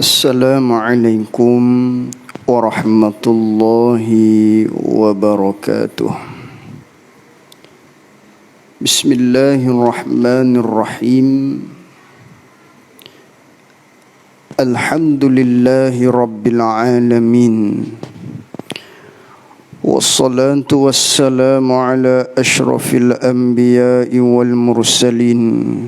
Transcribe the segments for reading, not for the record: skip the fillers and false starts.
Assalamualaikum warahmatullahi wabarakatuh. Bismillahirrahmanirrahim. Alhamdulillahi rabbil alamin. Wassalatu wassalamu ala ashrafil anbiya'i wal mursalin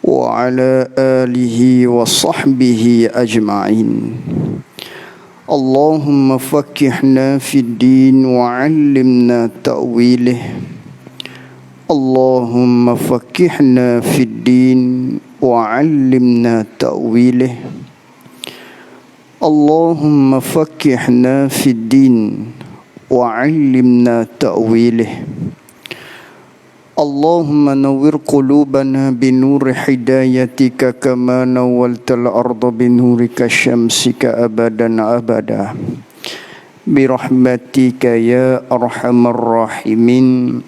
wa ala alihi wa sahbihi ajma'in. Allahumma faqqihna fid din wa 'allimna ta'wilih. Allahumma faqqihna fid din wa 'allimna ta'wilih. Allahumma faqqihna fid din wa 'allimna ta'wilih. Allahumma nawwir qulubana binuri hidayatika kama nawwaltal arda binurika syamsika abadan abada. Birahmatika ya arhamar rahimin.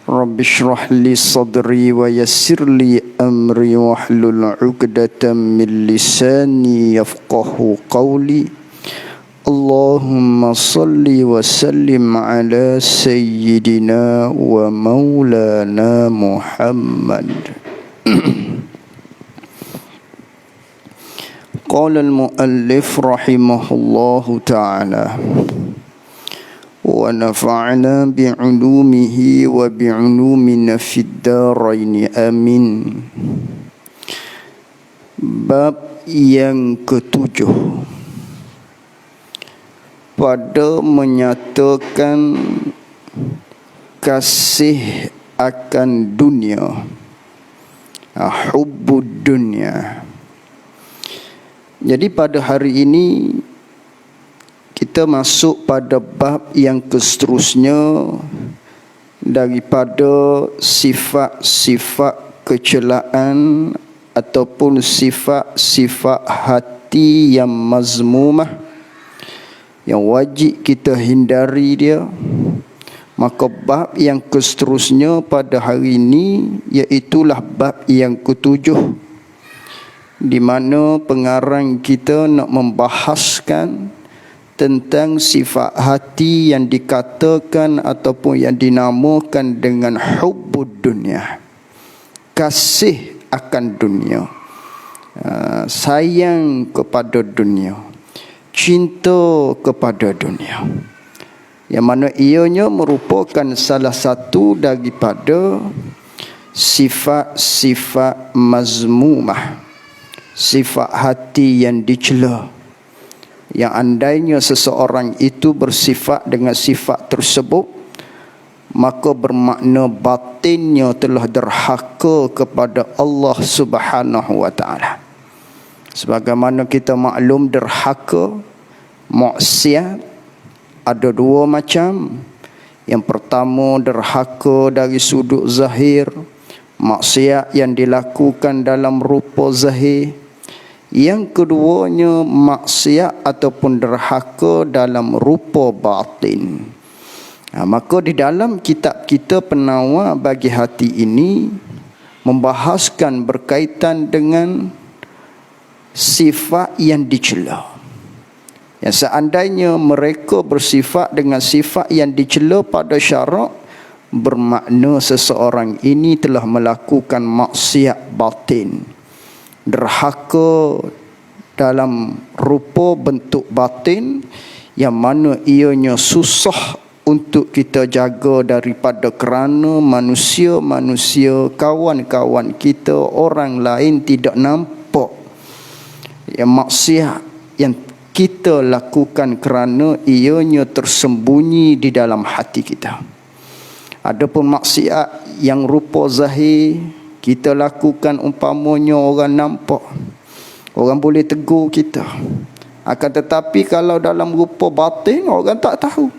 Rabbi shrah li sadri wa yassir li amri wahlul 'uqdatam min lisani yafqahu qawli. Allahumma salli wa sallim ala sayyidina wa maulana Muhammad. Qala al-muallif rahimahullahu ta'ala wa nafa'na bi'ulumihi wa bi'ulumina fid darain amin. Bab yang ketujuh pada menyatakan kasih akan dunia, hubbud dunia. Jadi pada hari ini kita masuk pada bab yang seterusnya daripada sifat-sifat kecelaan ataupun sifat-sifat hati yang mazmumah, yang wajib kita hindari dia. Maka bab yang seterusnya pada hari ini iaitulah bab yang ketujuh, di mana pengarang kita nak membahaskan tentang sifat hati yang dikatakan ataupun yang dinamakan dengan hubbud dunia, kasih akan dunia, sayang kepada dunia, cinta kepada dunia, yang mana ianya merupakan salah satu daripada sifat-sifat mazmumah, sifat hati yang dicela, yang andainya seseorang itu bersifat dengan sifat tersebut, maka bermakna batinnya telah derhaka kepada Allah Subhanahu wa ta'ala. Sebagaimana kita maklum, derhaka, maksiat ada dua macam. Yang pertama, derhaka dari sudut zahir, maksiat yang dilakukan dalam rupa zahir. Yang keduanya, maksiat ataupun derhaka dalam rupa batin. Maka di dalam kitab kita Penawar bagi Hati ini membahaskan berkaitan dengan sifat yang dicela. Yang seandainya mereka bersifat dengan sifat yang dicela pada syarak, bermakna seseorang ini telah melakukan maksiat batin, derhaka dalam rupa bentuk batin, yang mana ianya susah untuk kita jaga daripada kerana manusia-manusia, kawan-kawan kita, orang lain tidak nampak yang maksiat yang kita lakukan kerana ianya tersembunyi di dalam hati kita. Adapun maksiat yang rupa zahir kita lakukan, umpamanya orang nampak, orang boleh tegur kita. Akan tetapi kalau dalam rupa batin, orang tak tahu.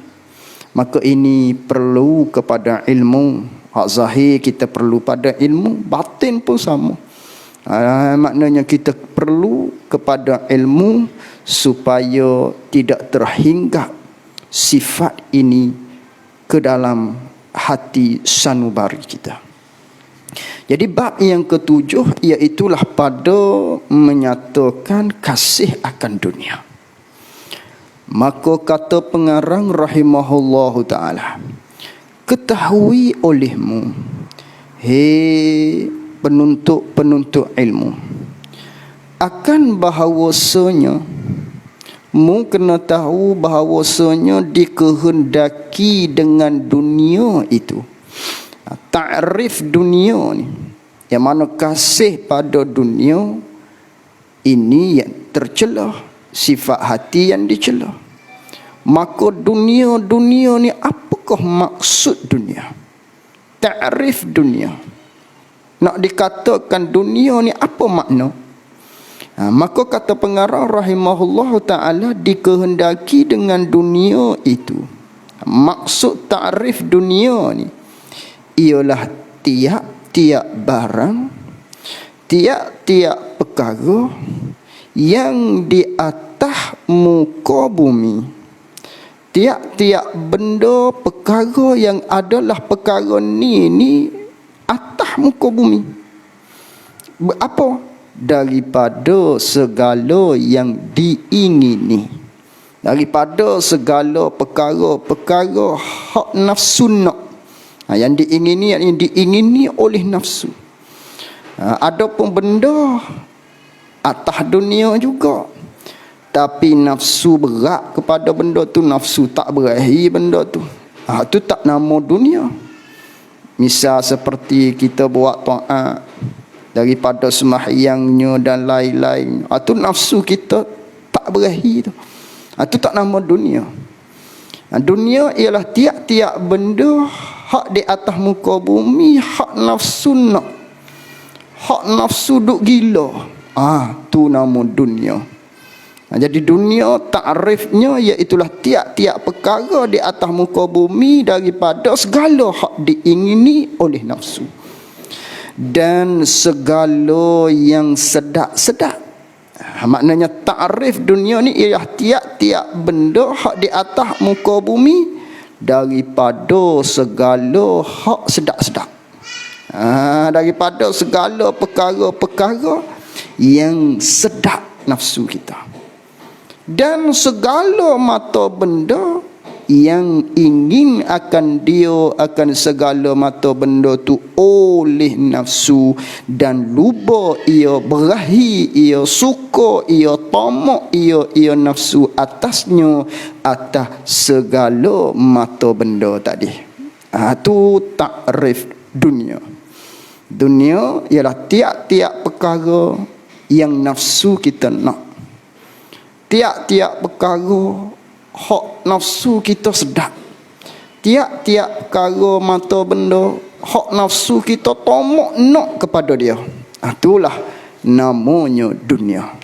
Maka ini perlu kepada ilmu. Hak zahir kita perlu pada ilmu, batin pun sama. Maknanya kita perlu kepada ilmu supaya tidak terhinggap sifat ini ke dalam hati sanubari kita. Jadi bab yang ketujuh iaitulah pada menyatakan kasih akan dunia. Maka kata pengarang rahimahullahu ta'ala, ketahui olehmu, hei penuntut-penuntut ilmu, akan bahawasanya mu kena tahu bahawasanya dikehendaki dengan dunia itu. Ta'rif dunia ni, yang mana kasih pada dunia ini yang tercela, sifat hati yang dicela. Maka dunia ni apakah maksud dunia? Ta'rif dunia, nak dikatakan dunia ni apa makna? Maka kata pengarang rahimahullah ta'ala, dikehendaki dengan dunia itu, maksud ta'rif dunia ni ialah tiap-tiap barang, tiap-tiap perkara yang di atas muka bumi. Tiap-tiap benda perkara yang adalah perkara ni atas muka bumi. Apa? Daripada segala yang diingini, daripada segala perkara-perkara hak nafsu nak, yang diingini oleh nafsu. Adapun benda atas dunia juga, tapi nafsu berat kepada benda tu, nafsu tak berahi benda tu, tu tak nama dunia. Misal seperti kita buat taat daripada sembahyangnya dan lain-lain, tu nafsu kita tak berahi tu, tu tak nama dunia. Dunia ialah tiap-tiap benda hak di atas muka bumi, hak nafsu nak, hak nafsu duk gila, tu nama dunia. Jadi dunia takrifnya iaitulah tiap-tiap perkara di atas muka bumi daripada segala hak diingini oleh nafsu, dan segala yang sedap-sedap. Maknanya takrif dunia ni ialah tiap-tiap benda hak di atas muka bumi daripada segala hak sedap-sedap, daripada segala perkara-perkara yang sedap nafsu kita, dan segala mata benda yang ingin akan segala mata benda tu oleh nafsu, dan luba ia berahi, ia suka, ia tamak, ia nafsu atasnya, atas segala mata benda tadi. Tu takrif dunia. Dunia ialah tiap-tiap perkara yang nafsu kita nak, tiap-tiap perkara hak nafsu kita sedap, tiap-tiap perkara mata benda hak nafsu kita tamak nak kepada dia, itulah namanya dunia.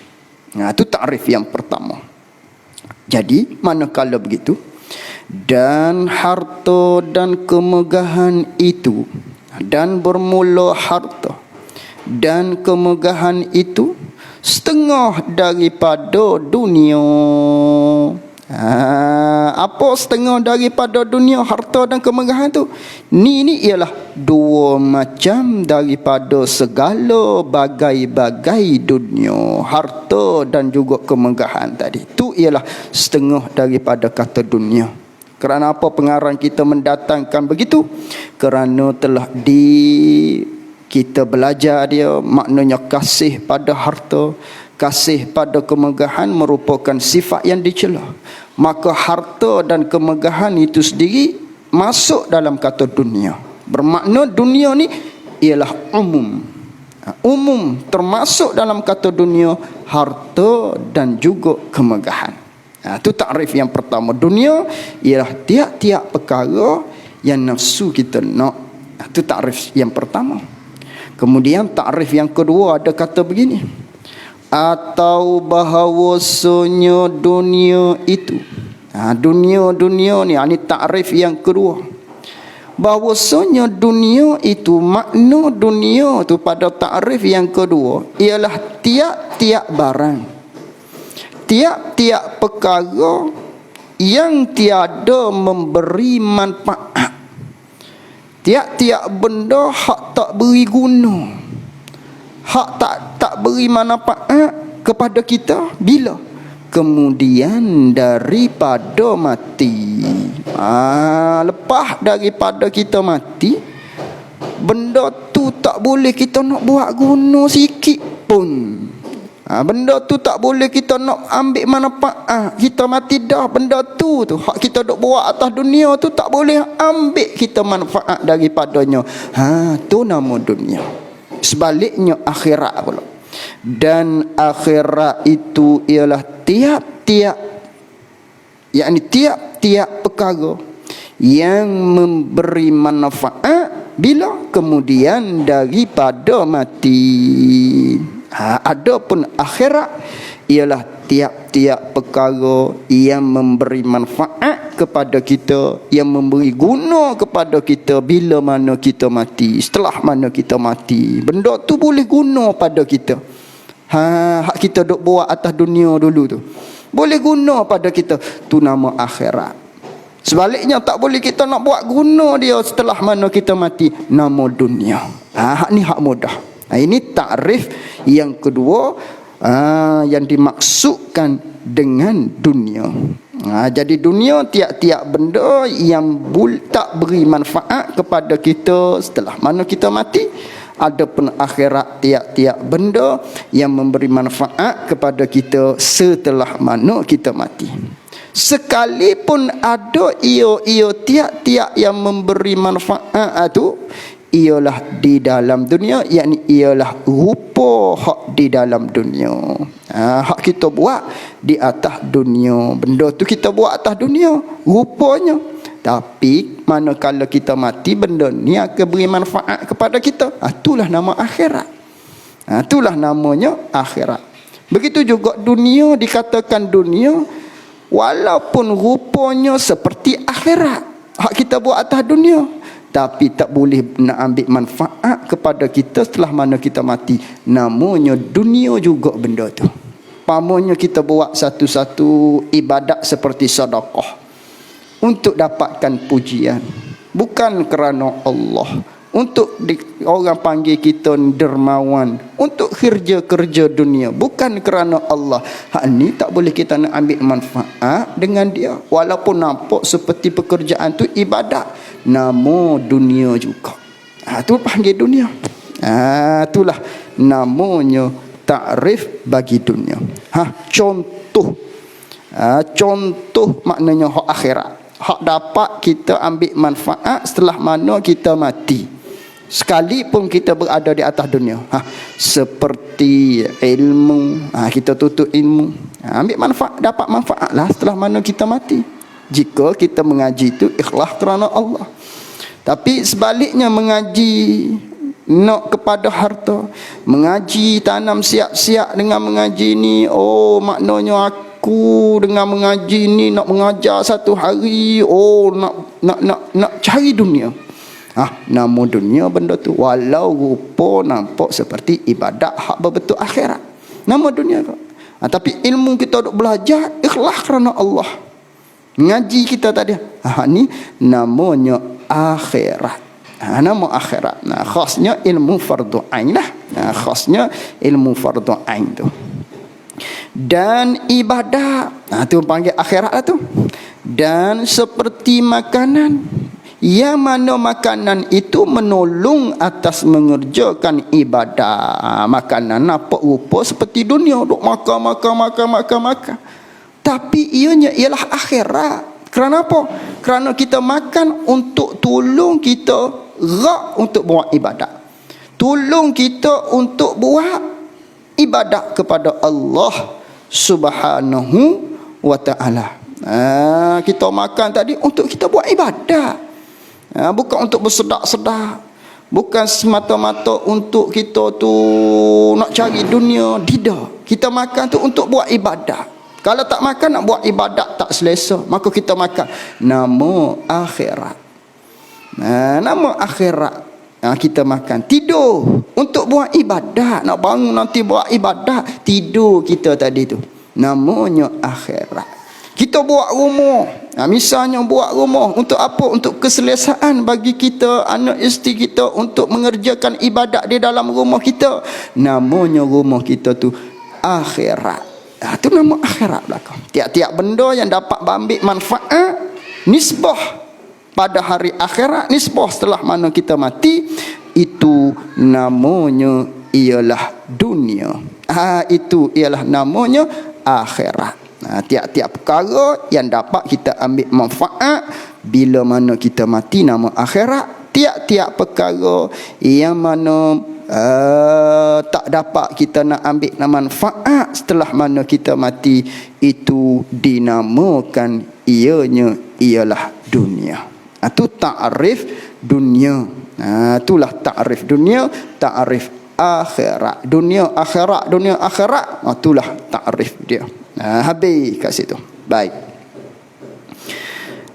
Itu takrif yang pertama. Jadi manakala begitu, dan harta dan kemegahan itu, dan bermula harta dan kemegahan itu setengah daripada dunia. Apa setengah daripada dunia, harta dan kemegahan tu? Ni ialah dua macam daripada segala bagai-bagai dunia, harta dan juga kemegahan tadi. Tu ialah setengah daripada kata dunia. Kerana apa pengarang kita mendatangkan begitu? Kerana telah kita belajar dia, maknanya kasih pada harta, kasih pada kemegahan merupakan sifat yang dicela. Maka harta dan kemegahan itu sendiri masuk dalam kata dunia. Bermakna dunia ni ialah umum. Umum termasuk dalam kata dunia harta dan juga kemegahan. Itu takrif yang pertama. Dunia ialah tiap-tiap perkara yang nafsu kita nak. Itu takrif yang pertama. Kemudian takrif yang kedua ada kata begini, atau bahawasanya dunia itu, dunia ni, ini takrif yang kedua. Bahawasanya dunia itu, makna dunia tu pada takrif yang kedua ialah tiap-tiap barang, tiap-tiap perkara yang tiada memberi manfaat, Tiap-tiap benda hak tak beri guna, hak tak beri manfaat kepada kita bila kemudian daripada mati. Lepas daripada kita mati, benda tu tak boleh kita nak buat guna sikit pun. Benda tu tak boleh kita nak ambil manfaat. Kita mati dah, benda tu hak kita duk buat atas dunia tu tak boleh ambil kita manfaat daripadanya. Tu nama dunia. Sebaliknya akhirat pula. Dan akhirat itu ialah tiap-tiap perkara yang memberi manfaat bila kemudian daripada mati. Adapun akhirat ialah tiap-tiap perkara yang memberi manfaat kepada kita, yang memberi guna kepada kita bila mana kita mati. Setelah mana kita mati, benda tu boleh guna pada kita. Hak kita duk buat atas dunia dulu tu boleh guna pada kita, tu nama akhirat. Sebaliknya tak boleh kita nak buat guna dia setelah mana kita mati, nama dunia. Hak ni hak mudah. Ini takrif yang kedua yang dimaksudkan dengan dunia. Jadi dunia tiap-tiap benda yang tak beri manfaat kepada kita setelah mana kita mati. Adapun akhirat tiap-tiap benda yang memberi manfaat kepada kita setelah mana kita mati. Sekalipun ada ia tiap-tiap yang memberi manfaat itu ialah di dalam dunia, yakni ialah rupa hak di dalam dunia. Hak kita buat di atas dunia, benda tu kita buat atas dunia rupanya. Tapi manakala kita mati, benda ni akan beri manfaat kepada kita. Itulah nama akhirat. Itulah namanya akhirat. Begitu juga dunia, dikatakan dunia walaupun rupanya seperti akhirat, hak kita buat atas dunia, tapi tak boleh nak ambil manfaat kepada kita setelah mana kita mati. Namanya dunia juga benda tu. Pamanya kita buat satu-satu ibadat seperti sedekah untuk dapatkan pujian, bukan kerana Allah. Untuk orang panggil kita dermawan, untuk kerja-kerja dunia, bukan kerana Allah. Hak ni tak boleh kita nak ambil manfaat dengan dia, walaupun nampak seperti pekerjaan tu ibadat. Nama dunia juga. Tu panggil dunia. Itulah namanya takrif bagi dunia. Contoh. Contoh maknanya hak akhirat. Hak dapat kita ambil manfaat setelah mana kita mati, sekalipun kita berada di atas dunia. Seperti ilmu, kita tutup ilmu, ambil manfaat, dapat manfaat lah setelah mana kita mati, jika kita mengaji itu ikhlas kerana Allah. Tapi sebaliknya, mengaji nak kepada harta, mengaji tanam siap-siap dengan mengaji ni, maknanya aku dengan mengaji ni nak mengajar satu hari, nak cari dunia. Nama dunia benda tu, walau rupa nampak seperti ibadat hak berbentuk akhirat, nama dunia tu. Tapi ilmu kita duk belajar ikhlas kerana Allah. Ngaji kita tadi, ni namanya akhirat. Nama akhirat. Khasnya ilmu fardu ain lah. Khasnya ilmu fardu ain tu. Dan ibadat, tu panggil akhirat lah tu. Dan seperti makanan, yang mana makanan itu menolong atas mengerjakan ibadat. Makanan nampak rupa seperti dunia, duk makan. Tapi ianya ialah akhirat. Kerana apa? Kerana kita makan untuk tolong kita rak untuk buat ibadat, tolong kita untuk buat ibadat kepada Allah Subhanahu wa ta'ala. Kita makan tadi untuk kita buat ibadat, bukan untuk bersedak-sedak, bukan semata-mata untuk kita tu nak cari dunia. Tidak, kita makan tu untuk buat ibadat. Kalau tak makan, nak buat ibadat tak selesa, maka kita makan. Nama akhirat. Nama akhirat. Kita makan, tidur untuk buat ibadat. Nak bangun nanti buat ibadat, tidur kita tadi tu, namanya akhirat. Kita buat rumah. Misalnya buat rumah untuk apa? Untuk keselesaan bagi kita, anak isteri kita, untuk mengerjakan ibadat di dalam rumah kita. Namanya rumah kita tu akhirat. Itu nama akhirat belakang. Tiap-tiap benda yang dapat ambil manfaat, nisbah pada hari akhirat, nisbah setelah mana kita mati, itu namanya ialah dunia. Itu ialah namanya akhirat. Tiap-tiap perkara yang dapat kita ambil manfaat bila mana kita mati, nama akhirat. Tiap-tiap perkara yang mana tak dapat kita nak ambil manfaat setelah mana kita mati, itu dinamakan ialah dunia. Itu ta'rif dunia. Itulah ta'rif dunia, ta'rif akhirat. Dunia akhirat, dunia akhirat, itulah ta'rif dia. Habis kat situ. Baik.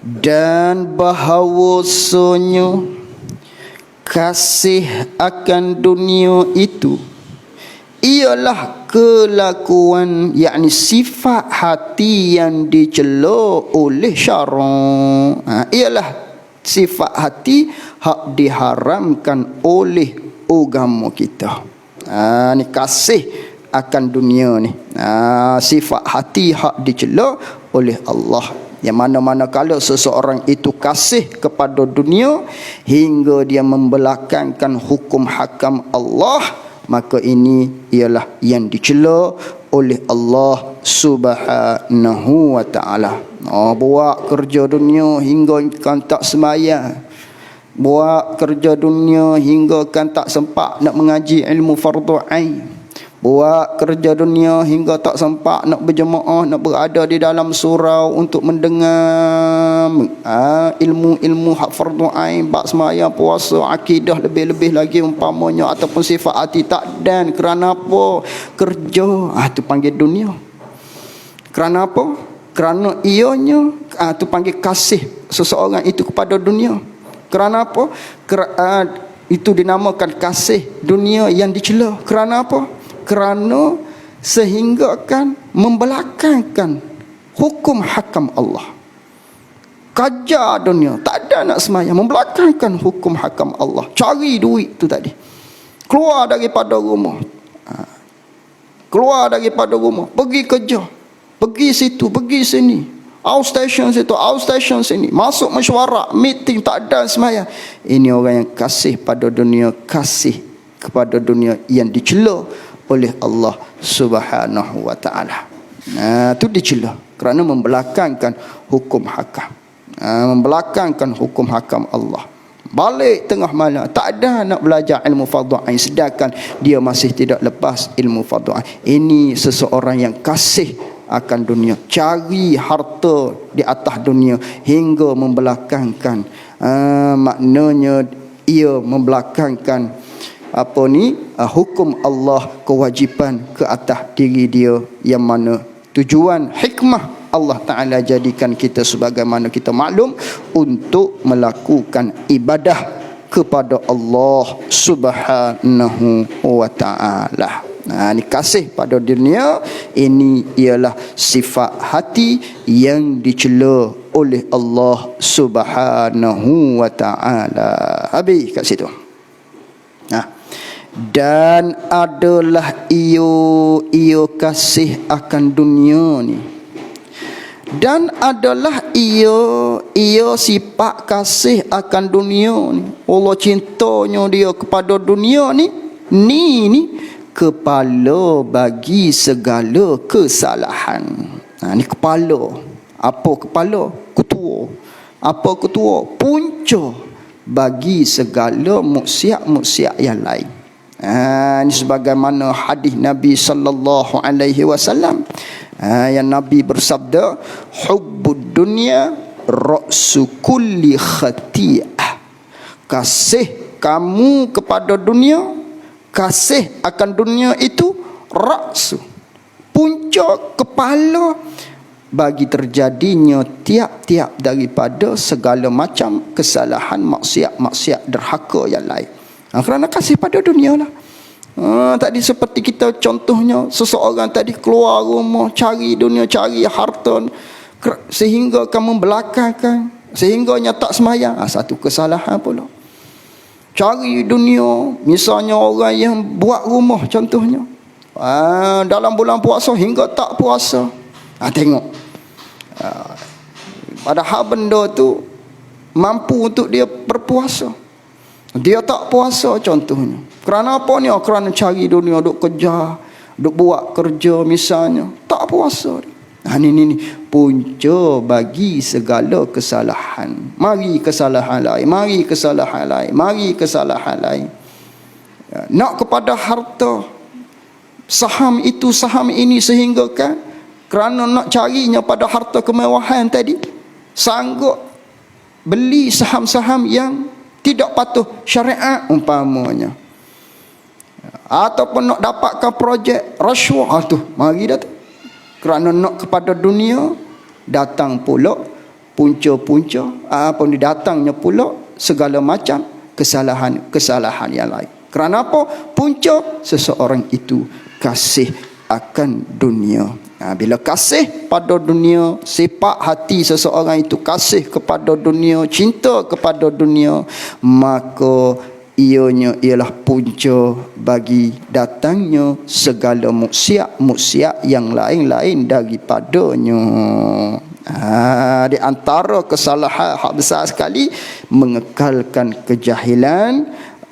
Dan bahawasanya kasih akan dunia itu ialah kelakuan, yakni sifat hati yang dicela oleh syarak. Ialah sifat hati hak diharamkan oleh agama kita. Ni kasih akan dunia ni. Sifat hati hak dicela oleh Allah. Yang mana-mana kalau seseorang itu kasih kepada dunia hingga dia membelakangkan hukum hakam Allah, maka ini ialah yang dicela oleh Allah Subhanahu wa ta'ala. Buat kerja dunia hingga kan tak sembahyang, buat kerja dunia hingga kan tak sempat nak mengaji ilmu fardu ain, buat kerja dunia hingga tak sempat nak berjemaah, nak berada di dalam surau untuk mendengar ilmu-ilmu hak fardu ain, bab sembahyang, puasa, akidah, lebih-lebih lagi umpamanya, ataupun sifat hati tak. Dan kerana apa? Kerja. Tu panggil dunia. Kerana apa? Kerana ianya tu panggil kasih seseorang itu kepada dunia. Kerana apa? Itu dinamakan kasih dunia yang dicela. Kerana apa? Kerana sehingga kan membelakangkan hukum hakam Allah. Kajar dunia, tak ada nak semayang, membelakangkan hukum hakam Allah. Cari duit tu tadi, keluar daripada rumah, keluar daripada rumah, pergi kerja, pergi situ, pergi sini, outstation situ, outstation sini, masuk mesyuarat, meeting, tak ada semayang. Ini orang yang kasih pada dunia, kasih kepada dunia yang dicela oleh Allah Subhanahu wa ta'ala. Itu dicela kerana membelakangkan hukum hakam, membelakangkan hukum hakam Allah. Balik tengah malam, tak ada nak belajar ilmu fardhu ain, sedangkan dia masih tidak lepas ilmu fardhu ain. Ini seseorang yang kasih akan dunia, cari harta di atas dunia hingga membelakangkan, maknanya ia membelakangkan hukum Allah, kewajipan ke atas diri dia, yang mana tujuan hikmah Allah Ta'ala jadikan kita sebagaimana kita maklum untuk melakukan ibadah kepada Allah Subhanahu wa Ta'ala. Ini kasih pada dunia, ini ialah sifat hati yang dicela oleh Allah Subhanahu wa Ta'ala. Habis kat situ. Dan adalah ia kasih akan dunia ni, dan adalah ia sifat kasih akan dunia ni. Allah cintanya dia kepada dunia ni kepala bagi segala kesalahan. Ni kepala. Apa kepala? Ketua. Apa ketua? Punca bagi segala maksiat-maksiat yang lain. Ini sebagaimana hadis Nabi sallallahu alaihi wasallam, yang Nabi bersabda, hubbud dunya ra'su kulli khati'ah. Kasih kamu kepada dunia, kasih akan dunia itu ra'su, punca, kepala bagi terjadinya tiap-tiap daripada segala macam kesalahan, maksiat-maksiat derhaka yang lain. Kerana kasih pada dunia lah. Tadi seperti kita contohnya, seseorang tadi keluar rumah, cari dunia, cari harta, sehingga kamu belakangkan, sehingganya tak semayang. Satu kesalahan pula. Cari dunia, misalnya orang yang buat rumah contohnya, dalam bulan puasa hingga tak puasa. Tengok, padahal benda tu mampu untuk dia berpuasa, dia tak puasa contohnya. Kerana apa ni? Kerana cari dunia, duk kerja, duk buat kerja misalnya, tak puasa. Ini punca bagi segala kesalahan. Mari kesalahan lain, mari kesalahan lain, mari kesalahan lain. Nak kepada harta, saham itu, saham ini, sehingga kan kerana nak carinya pada harta kemewahan tadi, sanggup beli saham-saham yang tidak patuh syariat umpamanya. Ataupun nak dapatkan projek rasuah tu, mari dah tu. Kerana nak kepada dunia, datang pula punca-punca, datangnya pula segala macam kesalahan yang lain. Kerana apa? Punca seseorang itu kasih akan dunia. Bila kasih pada dunia, sifat hati seseorang itu kasih kepada dunia, cinta kepada dunia, maka ianya ialah punca bagi datangnya segala maksiat yang lain-lain daripadanya. Di antara kesalahan hak besar sekali, mengekalkan kejahilan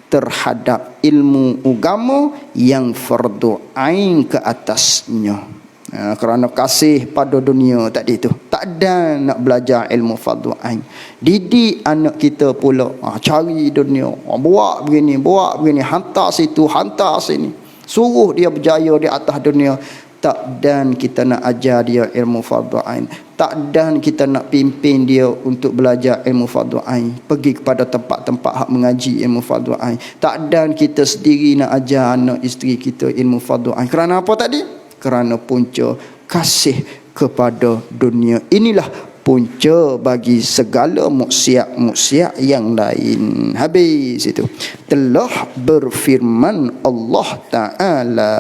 terhadap ilmu agama yang fardu ain ke atasnya. Kerana kasih pada dunia tadi tu, tak ada nak belajar ilmu fardu ain. Didik anak kita pula, cari dunia, buat begini, hantar situ, hantar sini, suruh dia berjaya di atas dunia. Tak dan kita nak ajar dia ilmu fardu ain, tak dan kita nak pimpin dia untuk belajar ilmu fardu ain, pergi kepada tempat-tempat hak mengaji ilmu fardu ain. Tak dan kita sendiri nak ajar anak isteri kita ilmu fardu ain. Kerana apa tadi? Kerana punca kasih kepada dunia. Inilah punca bagi segala maksiat yang lain. Habis itu. Telah berfirman Allah Ta'ala.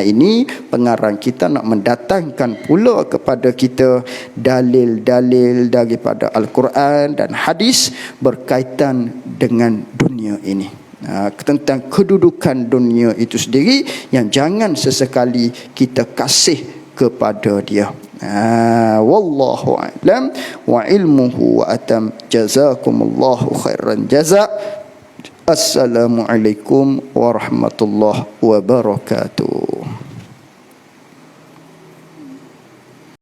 Ini pengarang kita nak mendatangkan pula kepada kita dalil-dalil daripada Al-Quran dan hadis berkaitan dengan dunia ini. Tentang kedudukan dunia itu sendiri yang jangan sesekali kita kasih kepada dia. Wallahu a'lam wa ilmuhu wa atam. Jazakumullahu khairan jazak. Assalamualaikum warahmatullahi wabarakatuh.